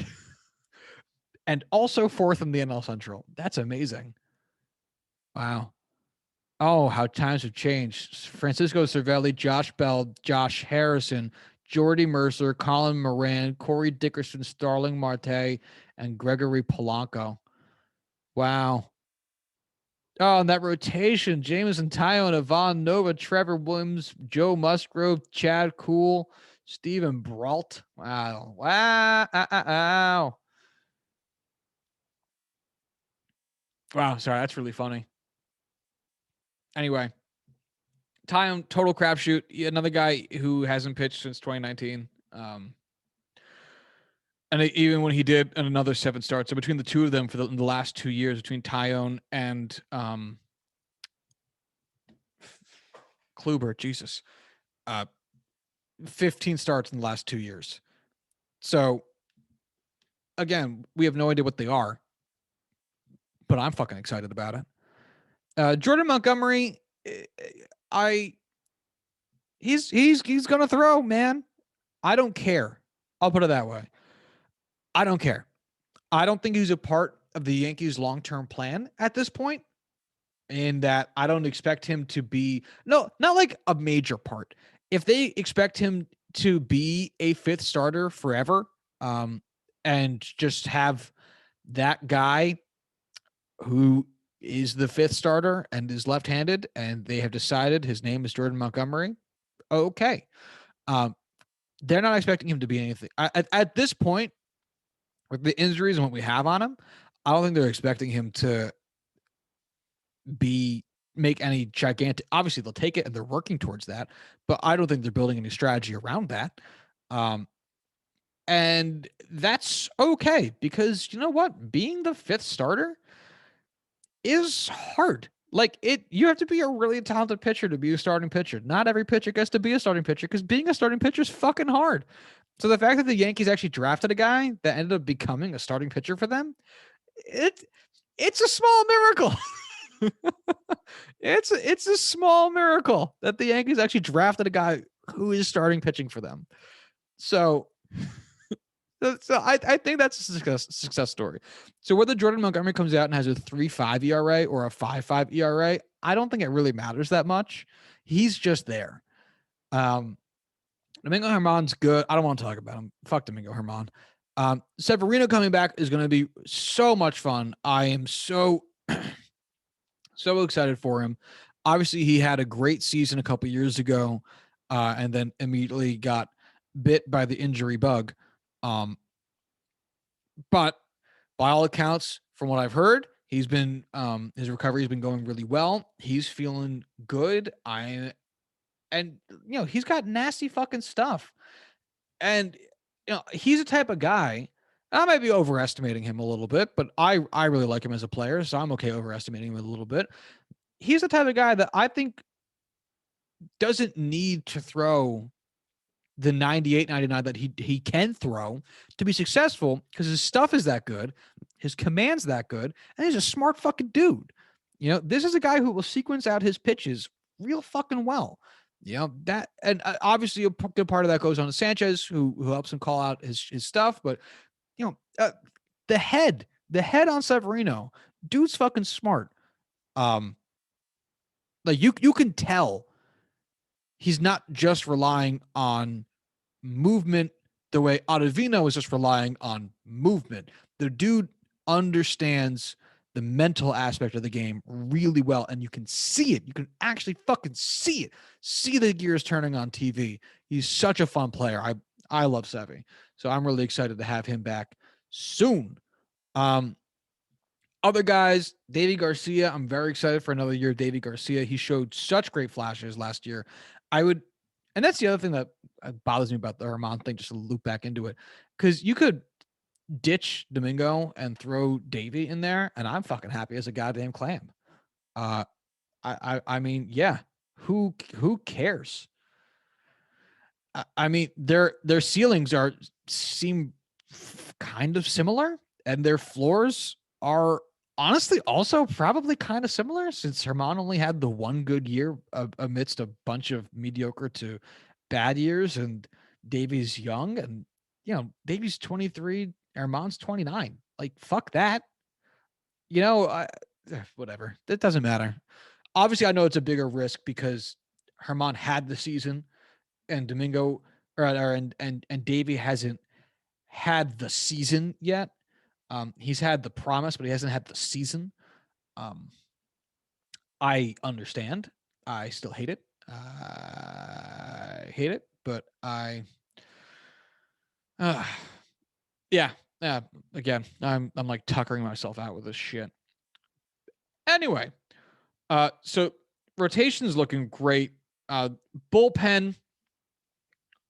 and also 4th in the NL Central. That's amazing. Wow. Oh, how times have changed. Francisco Cervelli, Josh Bell, Josh Harrison, Jordy Mercer, Colin Moran, Corey Dickerson, Starling Marte, and Gregory Polanco. Wow. Oh, and that rotation, Jameson Taillon, Ivan Nova, Trevor Williams, Joe Musgrove, Chad Kuhl, Stephen Brault. Wow. Wow. Wow. Sorry, that's really funny. Anyway, Taillon, total crapshoot. Another guy who hasn't pitched since 2019. And even when he did another 7 starts, so between the two of them in the last 2 years, between Taillon and Kluber, Jesus, 15 starts in the last 2 years. So again, we have no idea what they are, but I'm fucking excited about it. Jordan Montgomery, he's gonna throw, man. I don't care. I'll put it that way. I don't care. I don't think he's a part of the Yankees' long-term plan at this point. In that I don't expect him to be not like a major part. If they expect him to be a 5th starter forever, and just have that guy who is the fifth starter and is left-handed, and they have decided his name is Jordan Montgomery. Okay. They're not expecting him to be anything. At this point, with the injuries and what we have on him, I don't think they're expecting him to make any gigantic. Obviously, they'll take it and they're working towards that, but I don't think they're building any strategy around that. And that's okay, because you know what? Being the fifth starter is hard. Like, you have to be a really talented pitcher to be a starting pitcher. Not every pitcher gets to be a starting pitcher, because being a starting pitcher is fucking hard. So the fact that the Yankees actually drafted a guy that ended up becoming a starting pitcher for them, it's a small miracle. It's a small miracle that the Yankees actually drafted a guy who is starting pitching for them. So I think that's a success story. So whether Jordan Montgomery comes out and has a 3.5 ERA or a 5.5 ERA, I don't think it really matters that much. He's just there. Domingo Germán's good. I don't want to talk about him. Fuck Domingo Germán. Severino coming back is going to be so much fun. I am so excited for him. Obviously, he had a great season a couple years ago, and then immediately got bit by the injury bug. But by all accounts, from what I've heard, he's been his recovery has been going really well. He's feeling good. He's got nasty fucking stuff. And he's a type of guy. I might be overestimating him a little bit, but I really like him as a player, so I'm okay overestimating him a little bit. He's the type of guy that I think doesn't need to throw the 98, 99 that he can throw to be successful, because his stuff is that good, his command's that good, and he's a smart fucking dude. This is a guy who will sequence out his pitches real fucking well. That, and obviously a good part of that goes on to Sanchez, who helps him call out his stuff. But the head on Severino, dude's fucking smart. Like you can tell he's not just relying on movement the way Ottavino is just relying on movement. The dude understands the mental aspect of the game really well, and you can see it. You can actually fucking see it. See the gears turning on TV. He's such a fun player. I love Sevy. So I'm really excited to have him back soon. Other guys, Davy Garcia. I'm very excited for another year of Davy Garcia. He showed such great flashes last year. And that's the other thing that bothers me about the Germán thing, just to loop back into it, because you could ditch Domingo and throw Davy in there, and I'm fucking happy as a goddamn clam. I mean, yeah, who cares? I mean, their ceilings seem kind of similar, and their floors are honestly also probably kind of similar, since Germán only had the one good year amidst a bunch of mediocre to bad years, and Davy's young, and Davy's 23, Germán's 29. Like, fuck that. Whatever. It doesn't matter. Obviously, I know it's a bigger risk because Germán had the season, and Domingo and Davy hasn't had the season yet. He's had the promise, but he hasn't had the season. I understand. I still hate it. I hate it, but yeah. Again, I'm like tuckering myself out with this shit. Anyway, so rotation's looking great. Bullpen,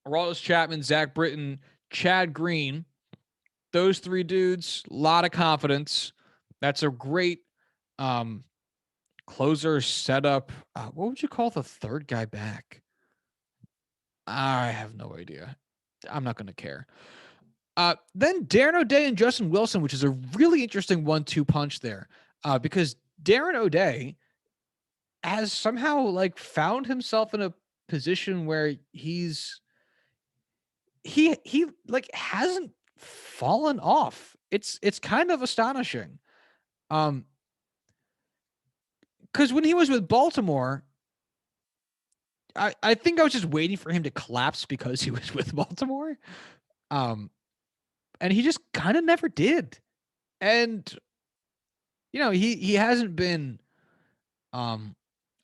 Aroldis Chapman, Zach Britton, Chad Green. Those three dudes, a lot of confidence. That's a great closer setup. What would you call the third guy back? I have no idea. I'm not going to care. Then Darren O'Day and Justin Wilson, which is a really interesting 1-2 punch there, because Darren O'Day has somehow like found himself in a position where he like hasn't fallen off. It's kind of astonishing. Because when he was with Baltimore, I think I was just waiting for him to collapse because he was with Baltimore. And he just kind of never did. And, he hasn't been a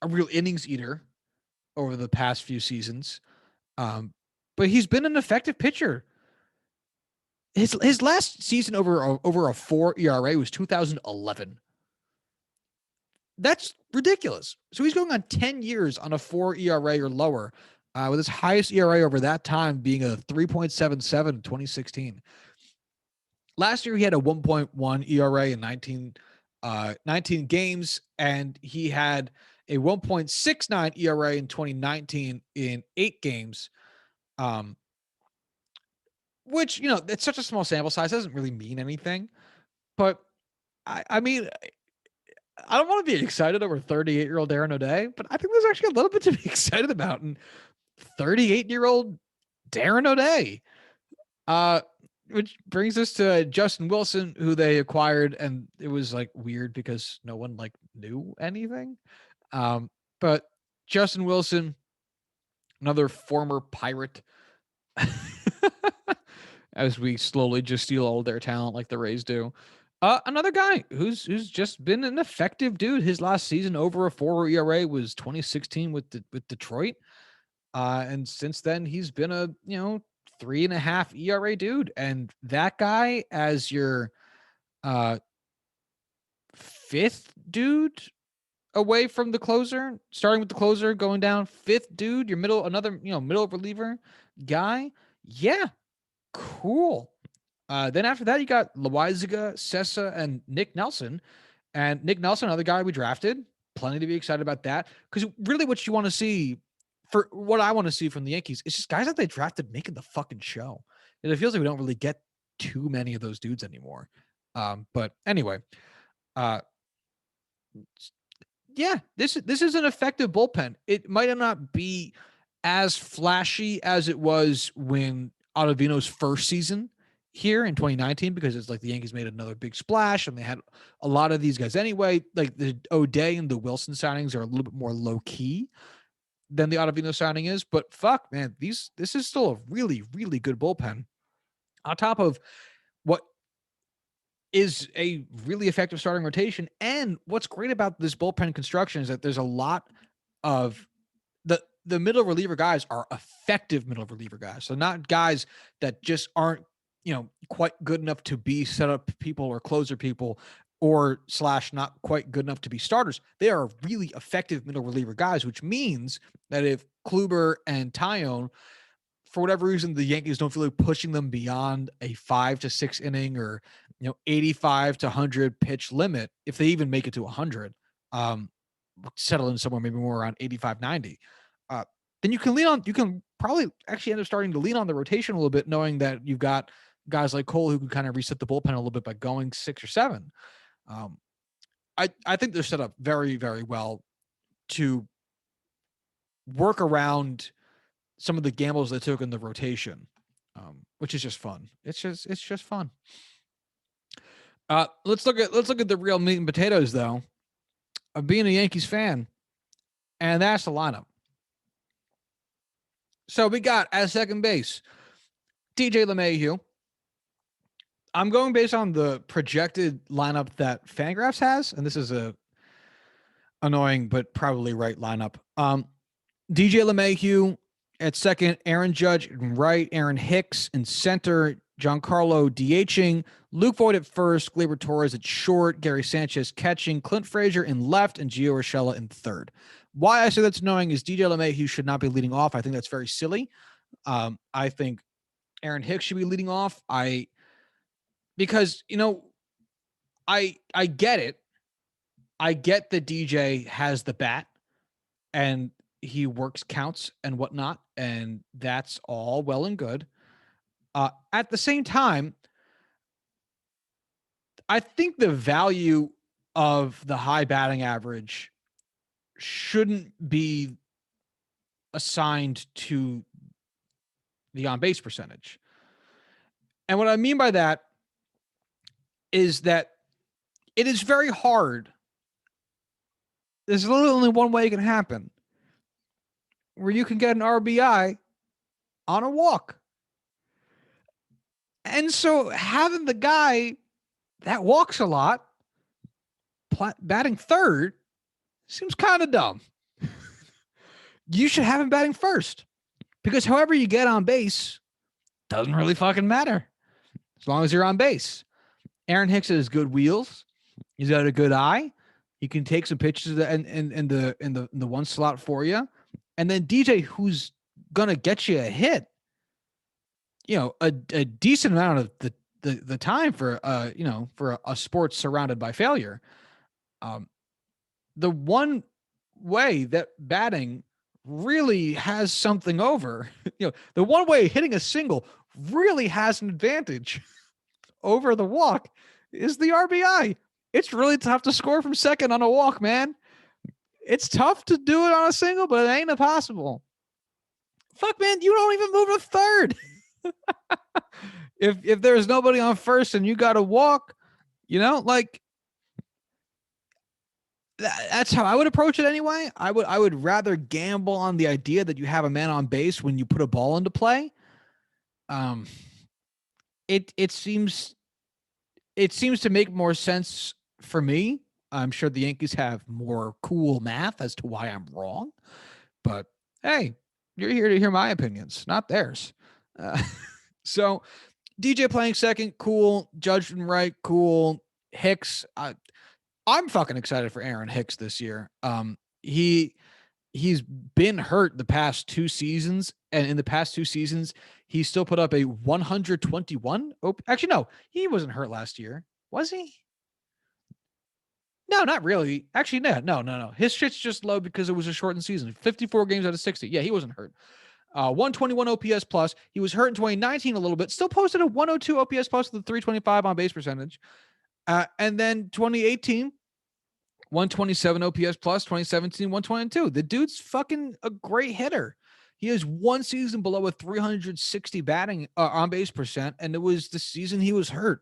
real innings eater over the past few seasons. But he's been an effective pitcher. His last season over a 4 ERA was 2011. That's ridiculous. So he's going on 10 years on a 4 ERA or lower, with his highest ERA over that time being a 3.77 in 2016. Last year, he had a 1.1 ERA in 19 games, and he had a 1.69 ERA in 2019 in 8 games, which, it's such a small sample size, doesn't really mean anything. But, I mean, I don't want to be excited over 38-year-old Aaron O'Day, but I think there's actually a little bit to be excited about in 38-year-old Darren O'Day. Which brings us to Justin Wilson, who they acquired, and it was like weird because no one knew anything. But Justin Wilson, another former Pirate, as we slowly just steal all their talent like the Rays do. Another guy who's just been an effective dude. His last season over a 4 ERA was 2016 with Detroit. And since then he's been a 3.5 ERA dude. And that guy as your fifth dude away from the closer, starting with the closer, going down, fifth dude, your middle reliever guy. Yeah, cool. Then after that, you got Loaizaga, Sessa, and Nick Nelson. And Nick Nelson, another guy we drafted. Plenty to be excited about that. Because really what you want to see, for what I want to see from the Yankees, is just guys that they drafted making the fucking show. And it feels like we don't really get too many of those dudes anymore. But anyway, yeah, this is an effective bullpen. It might not be as flashy as it was when Ottavino's first season here in 2019, because it's like the Yankees made another big splash and they had a lot of these guys anyway. Like the O'Day and the Wilson signings are a little bit more low key than the Ottavino signing is, but fuck, man, this is still a really, really good bullpen on top of what is a really effective starting rotation. And what's great about this bullpen construction is that there's a lot of the middle reliever guys are effective middle reliever guys. So not guys that just aren't, quite good enough to be setup people or closer people, or / not quite good enough to be starters. They are really effective middle reliever guys, which means that if Kluber and Tyone, for whatever reason, the Yankees don't feel like pushing them beyond a 5 to 6 inning or 85 to 100 pitch limit, if they even make it to 100, settle in somewhere maybe more around 85, 90. Then you can probably actually end up starting to lean on the rotation a little bit, knowing that you've got guys like Cole who can kind of reset the bullpen a little bit by going 6 or 7. I think they're set up very, very well to work around some of the gambles they took in the rotation, which is just fun. It's just fun. Let's look at the real meat and potatoes though of being a Yankees fan, and that's the lineup. So we got at second base, DJ LeMahieu. I'm going based on the projected lineup that Fangraphs has, and this is a annoying but probably right lineup. DJ LeMahieu at second, Aaron Judge in right, Aaron Hicks in center, Giancarlo DHing, Luke Voigt at first, Gleyber Torres at short, Gary Sanchez catching, Clint Frazier in left, and Gio Urshela in third. Why I say that's annoying is DJ LeMahieu should not be leading off. I think that's very silly. I think Aaron Hicks should be leading off. Because I get it. I get that DJ has the bat and he works counts and whatnot, and that's all well and good. At the same time, I think the value of the high batting average shouldn't be assigned to the on-base percentage. And what I mean by that is that it is very hard. There's literally only one way it can happen, where you can get an RBI on a walk. And so having the guy that walks a lot batting third seems kind of dumb. You should have him batting first, because however you get on base doesn't really fucking matter as long as you're on base. Aaron Hicks has good wheels. He's got a good eye. He can take some pitches in the one slot for you. And then DJ, who's gonna get you a hit, a decent amount of the time for for a sport surrounded by failure. The one way that batting really has something over, the one way hitting a single really has an advantage over the walk is the RBI. It's really tough to score from second on a walk, man. It's tough to do it on a single, but it ain't impossible. Fuck, man, you don't even move to third. If there's nobody on first and you got to walk, that's how I would approach it anyway. I would rather gamble on the idea that you have a man on base when you put a ball into play. It seems to make more sense for me. I'm sure the Yankees have more cool math as to why I'm wrong, but hey, you're here to hear my opinions, not theirs. So DJ playing second, cool. Judging right, cool. Hicks, I'm fucking excited for Aaron Hicks this year. He's been hurt the past 2 seasons, and in the past 2 seasons, he still put up a 121. Actually, no, he wasn't hurt last year, was he? No, not really. Actually, no. His shit's just low because it was a shortened season. 54 games out of 60. Yeah, he wasn't hurt. 121 OPS plus. He was hurt in 2019 a little bit. Still posted a 102 OPS plus with a 325 on base percentage. And then 2018, 127 OPS plus. 2017, 122. The dude's fucking a great hitter. He has 1 season below a 360 batting on base percent, and it was the season he was hurt.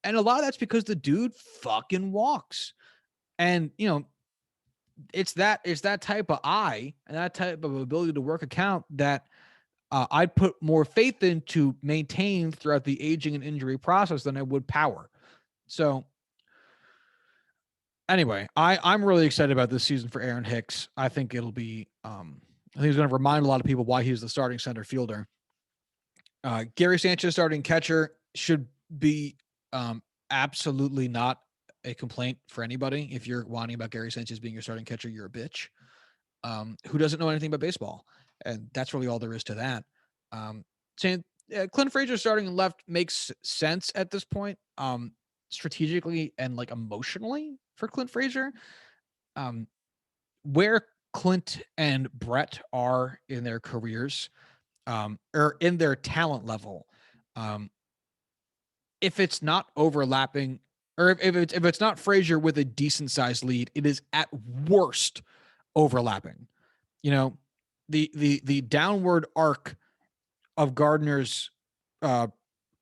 And a lot of that's because the dude fucking walks. And, it's that type of eye and that type of ability to work a count that I'd put more faith in to maintain throughout the aging and injury process than I would power. So anyway, I'm really excited about this season for Aaron Hicks. I think it'll be, I think he's going to remind a lot of people why he's the starting center fielder. Gary Sanchez starting catcher should be absolutely not a complaint for anybody. If you're whining about Gary Sanchez being your starting catcher, you're a bitch who doesn't know anything about baseball. And that's really all there is to that. Clint Frazier starting left makes sense at this point, strategically and like emotionally for Clint Frazier. Where Clint and Brett are in their careers, or in their talent level, if it's not overlapping, or if it's not Frazier with a decent sized lead, it is at worst overlapping. The downward arc of Gardner's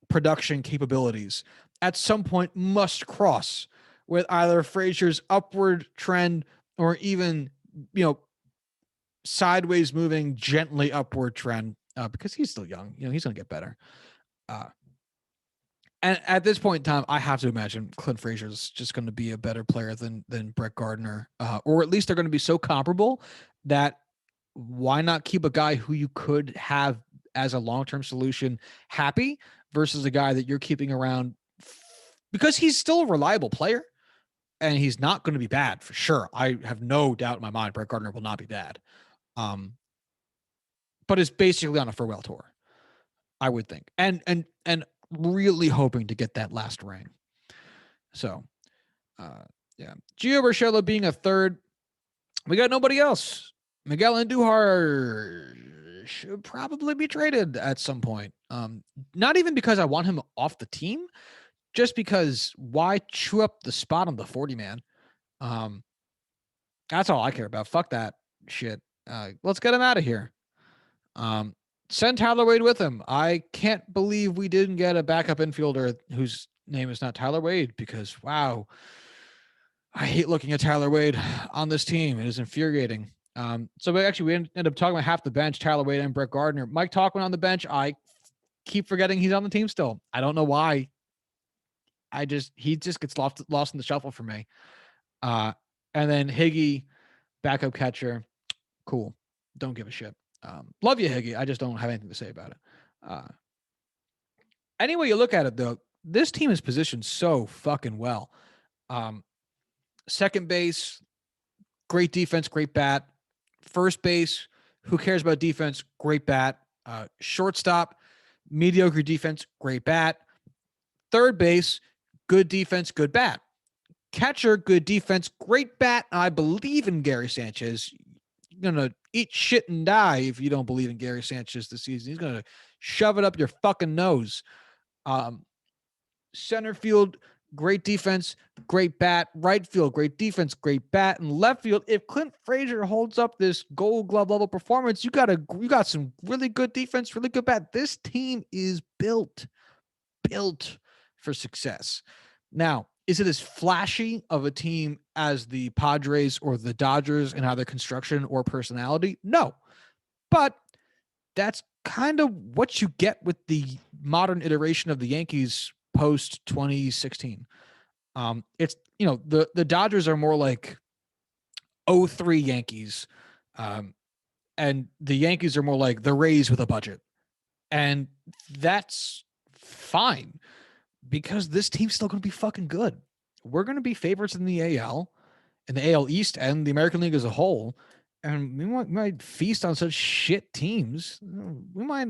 production capabilities at some point must cross with either Frazier's upward trend or even sideways moving gently upward trend, because he's still young. He's going to get better. And at this point in time, I have to imagine Clint Frazier is just going to be a better player than Brett Gardner, or at least they're going to be so comparable that why not keep a guy who you could have as a long-term solution happy versus a guy that you're keeping around because he's still a reliable player and he's not going to be bad for sure. I have no doubt in my mind Brett Gardner will not be bad, but is basically on a farewell tour, I would think, and really hoping to get that last ring. So, yeah, Gio Urshela being a third. We got nobody else. Miguel Andujar should probably be traded at some point. Not even because I want him off the team, just because why chew up the spot on the 40 man? That's all I care about. Fuck that shit. Let's get him out of here. Send Tyler Wade with him. I can't believe we didn't get a backup infielder whose name is not Tyler Wade, because wow, I hate looking at Tyler Wade on this team. It is infuriating. So we ended up talking about half the bench, Tyler Wade and Brett Gardner. Mike Tauchman on the bench. I keep forgetting he's on the team still. I don't know why. He just gets lost in the shuffle for me. And then Higgy, backup catcher, cool. Don't give a shit. Love you, Higgy. I just don't have anything to say about it. Anyway, you look at it though, this team is positioned so fucking well. Second base, great defense, great bat. First base, who cares about defense? Great bat. Shortstop, mediocre defense, great bat. Third base, good defense, good bat. Catcher, good defense, great bat. I believe in Gary Sanchez. You're going to eat shit and die if you don't believe in Gary Sanchez this season. He's going to shove it up your fucking nose. Center field, great defense, great bat. Right field, great defense, great bat. And left field, if Clint Frazier holds up this Gold Glove level performance, you got some really good defense, really good bat. This team is built for success. Now, is it as flashy of a team as the Padres or the Dodgers in either construction or personality? No, but that's kind of what you get with the modern iteration of the Yankees post 2016. It's, the Dodgers are more like 03 Yankees. And the Yankees are more like the Rays with a budget. And that's fine because this team's still going to be fucking good. We're going to be favorites in the AL and the AL East and the American League as a whole. And we might feast on such shit teams. We might,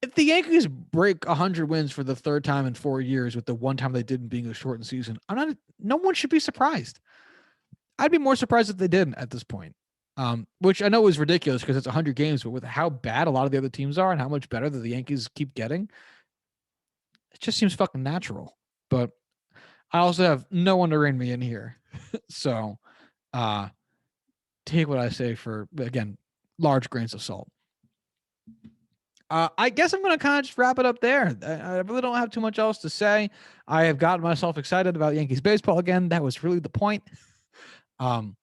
if the Yankees break 100 wins for the third time in 4 years with the one time they didn't being a shortened season, no one should be surprised. I'd be more surprised if they didn't at this point. Which I know is ridiculous because it's 100 games, but with how bad a lot of the other teams are and how much better that the Yankees keep getting, it just seems fucking natural. But I also have no one to rein me in here. So take what I say for, again, large grains of salt. I guess I'm going to kind of just wrap it up there. I really don't have too much else to say. I have gotten myself excited about Yankees baseball again. That was really the point. And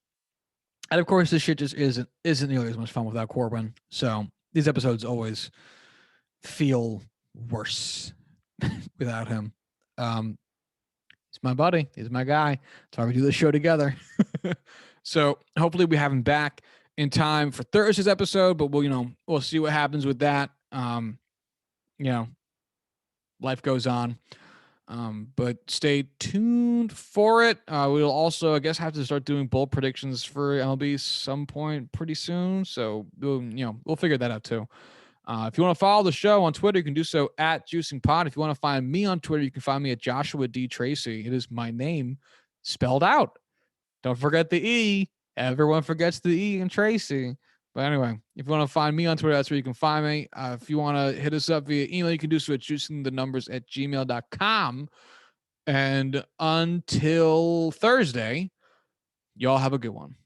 of course, this shit just isn't nearly as much fun without Corbin. So these episodes always feel worse without him. He's my buddy. He's my guy. That's why we do this show together. So hopefully we have him back in time for Thursday's episode, but we'll see what happens with that. Life goes on. But stay tuned for it. We'll also, I guess, have to start doing bold predictions for MLB some point pretty soon. So we'll figure that out too. If you want to follow the show on Twitter, you can do so at JuicingPod. If you want to find me on Twitter, you can find me at Joshua D. Tracy. It is my name spelled out. Don't forget the E. Everyone forgets the E in Tracy. But anyway, if you want to find me on Twitter, that's where you can find me. If you want to hit us up via email, you can do so at juicingthenumbers@gmail.com. And until Thursday, y'all have a good one.